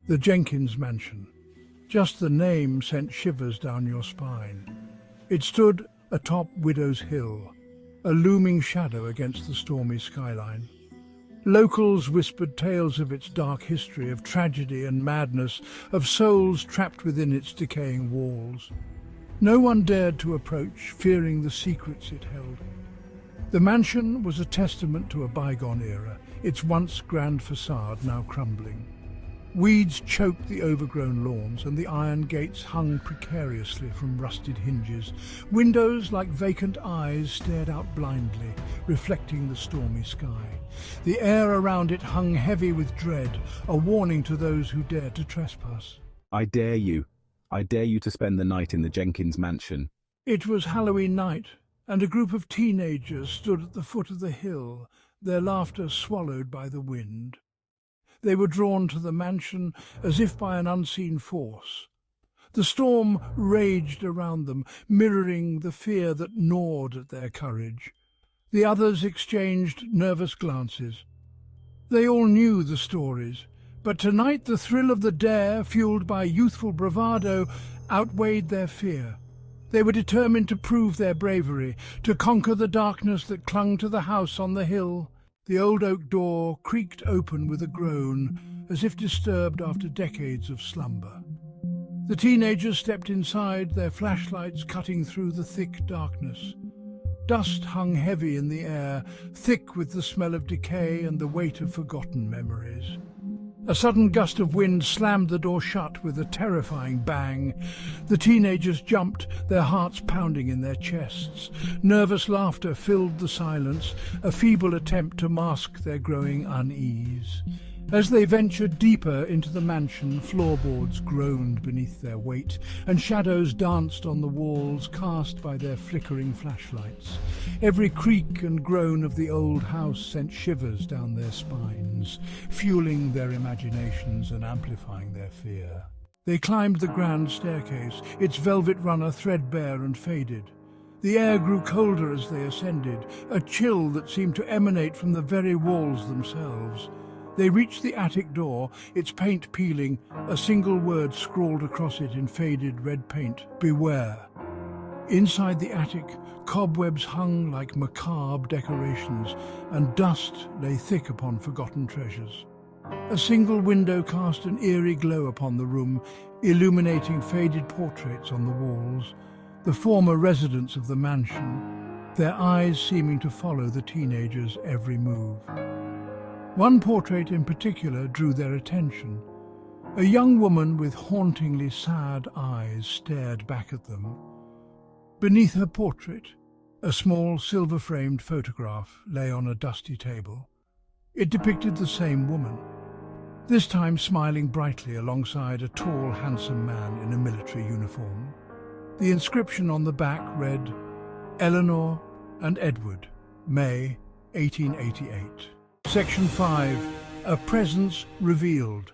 The Jenkins mansion. Just the name sent shivers down your spine. It stood atop Widow's Hill, a looming shadow against the stormy skyline. Locals whispered tales of its dark history, of tragedy and madness, of souls trapped within its decaying walls. No one dared to approach, fearing the secrets it held. The mansion was a testament to a bygone era, its once grand facade now crumbling. Weeds choked the overgrown lawns, and the iron gates hung precariously from rusted hinges. Windows, like vacant eyes, stared out blindly, reflecting the stormy sky. The air around it hung heavy with dread, a warning to those who dared to trespass. I dare you. I dare you to spend the night in the Jenkins mansion. It was Halloween night, and a group of teenagers stood at the foot of the hill, their laughter swallowed by the wind. They were drawn to the mansion as if by an unseen force. The storm raged around them, mirroring the fear that gnawed at their courage. The others exchanged nervous glances. They all knew the stories, but tonight the thrill of the dare, fueled by youthful bravado, outweighed their fear. They were determined to prove their bravery, to conquer the darkness that clung to the house on the hill. The old oak door creaked open with a groan, as if disturbed after decades of slumber. The teenagers stepped inside, their flashlights cutting through the thick darkness. Dust hung heavy in the air, thick with the smell of decay and the weight of forgotten memories. A sudden gust of wind slammed the door shut with a terrifying bang. The teenagers jumped, their hearts pounding in their chests. Nervous laughter filled the silence, a feeble attempt to mask their growing unease. As they ventured deeper into the mansion, floorboards groaned beneath their weight, and shadows danced on the walls, cast by their flickering flashlights. Every creak and groan of the old house sent shivers down their spines, fueling their imaginations and amplifying their fear. They climbed the grand staircase, its velvet runner threadbare and faded. The air grew colder as they ascended, a chill that seemed to emanate from the very walls themselves. They reached the attic door, its paint peeling, a single word scrawled across it in faded red paint: beware. Inside the attic, cobwebs hung like macabre decorations, and dust lay thick upon forgotten treasures. A single window cast an eerie glow upon the room, illuminating faded portraits on the walls, the former residents of the mansion, their eyes seeming to follow the teenagers' every move. One portrait in particular drew their attention. A young woman with hauntingly sad eyes stared back at them. Beneath her portrait, a small silver-framed photograph lay on a dusty table. It depicted the same woman, this time smiling brightly alongside a tall, handsome man in a military uniform. The inscription on the back read, "Eleanor and Edward, May 1888. Section 5. A Presence Revealed.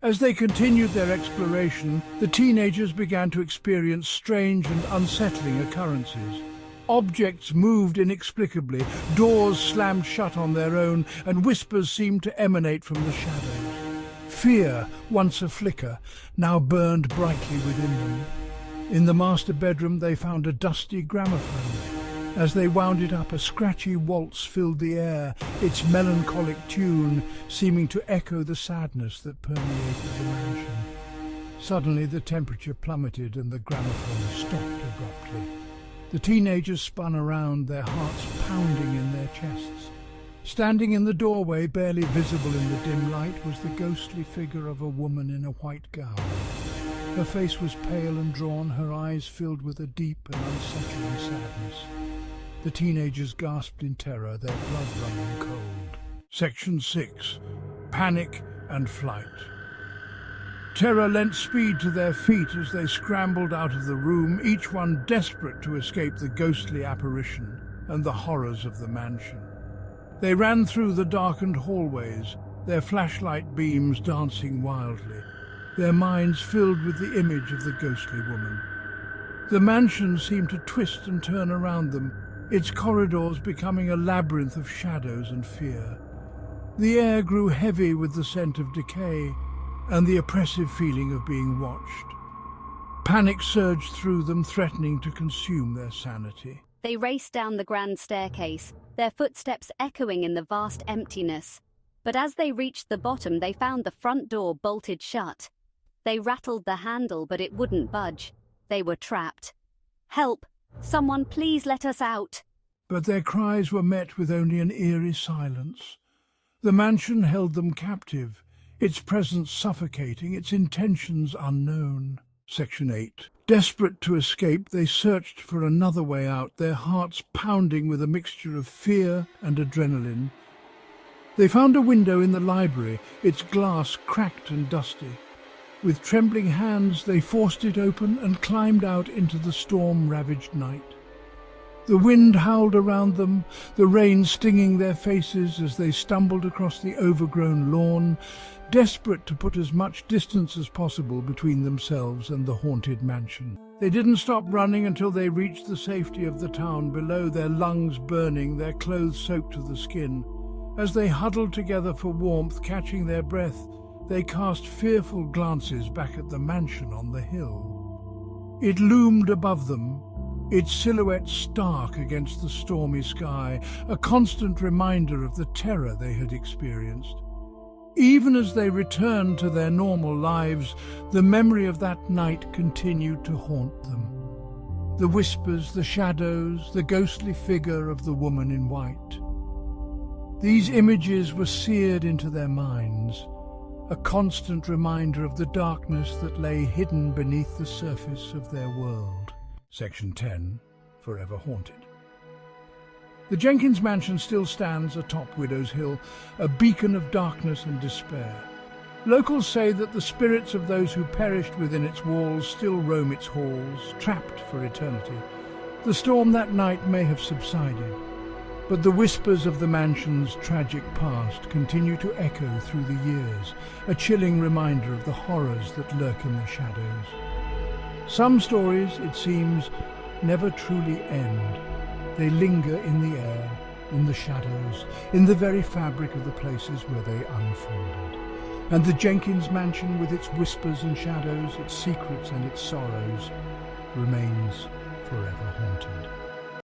As they continued their exploration, the teenagers began to experience strange and unsettling occurrences. Objects moved inexplicably, doors slammed shut on their own, and whispers seemed to emanate from the shadows. Fear, once a flicker, now burned brightly within them. In the master bedroom they found a dusty gramophone. As they wound it up, a scratchy waltz filled the air, its melancholic tune seeming to echo the sadness that permeated the mansion. Suddenly the temperature plummeted and the gramophone stopped abruptly. The teenagers spun around, their hearts pounding in their chests. Standing in the doorway, barely visible in the dim light, was the ghostly figure of a woman in a white gown. Her face was pale and drawn, her eyes filled with a deep and unsettling sadness. The teenagers gasped in terror, their blood running cold. Section 6. Panic and Flight. Terror lent speed to their feet as they scrambled out of the room, each one desperate to escape the ghostly apparition and the horrors of the mansion. They ran through the darkened hallways, their flashlight beams dancing wildly, their minds filled with the image of the ghostly woman. The mansion seemed to twist and turn around them, its corridors becoming a labyrinth of shadows and fear. The air grew heavy with the scent of decay, and the oppressive feeling of being watched. Panic surged through them, threatening to consume their sanity. They raced down the grand staircase, their footsteps echoing in the vast emptiness. But as they reached the bottom, they found the front door bolted shut. They rattled the handle, but it wouldn't budge. They were trapped. "Help! Someone please let us out!" But their cries were met with only an eerie silence. The mansion held them captive, its presence suffocating, its intentions unknown. Section 8. Desperate to escape, they searched for another way out, their hearts pounding with a mixture of fear and adrenaline. They found a window in the library, its glass cracked and dusty. With trembling hands, they forced it open and climbed out into the storm-ravaged night. The wind howled around them, the rain stinging their faces as they stumbled across the overgrown lawn, desperate to put as much distance as possible between themselves and the haunted mansion. They didn't stop running until they reached the safety of the town below, their lungs burning, their clothes soaked to the skin. As they huddled together for warmth, catching their breath, they cast fearful glances back at the mansion on the hill. It loomed above them, its silhouette stark against the stormy sky, a constant reminder of the terror they had experienced. Even as they returned to their normal lives, the memory of that night continued to haunt them. The whispers, the shadows, the ghostly figure of the woman in white. These images were seared into their minds, a constant reminder of the darkness that lay hidden beneath the surface of their world. Section 10. Forever Haunted. The Jenkins mansion still stands atop Widow's Hill, a beacon of darkness and despair. Locals say that the spirits of those who perished within its walls still roam its halls, trapped for eternity. The storm that night may have subsided, but the whispers of the mansion's tragic past continue to echo through the years, a chilling reminder of the horrors that lurk in the shadows. Some stories, it seems, never truly end. They linger in the air, in the shadows, in the very fabric of the places where they unfolded. And the Jenkins mansion, with its whispers and shadows, its secrets and its sorrows, remains forever haunted.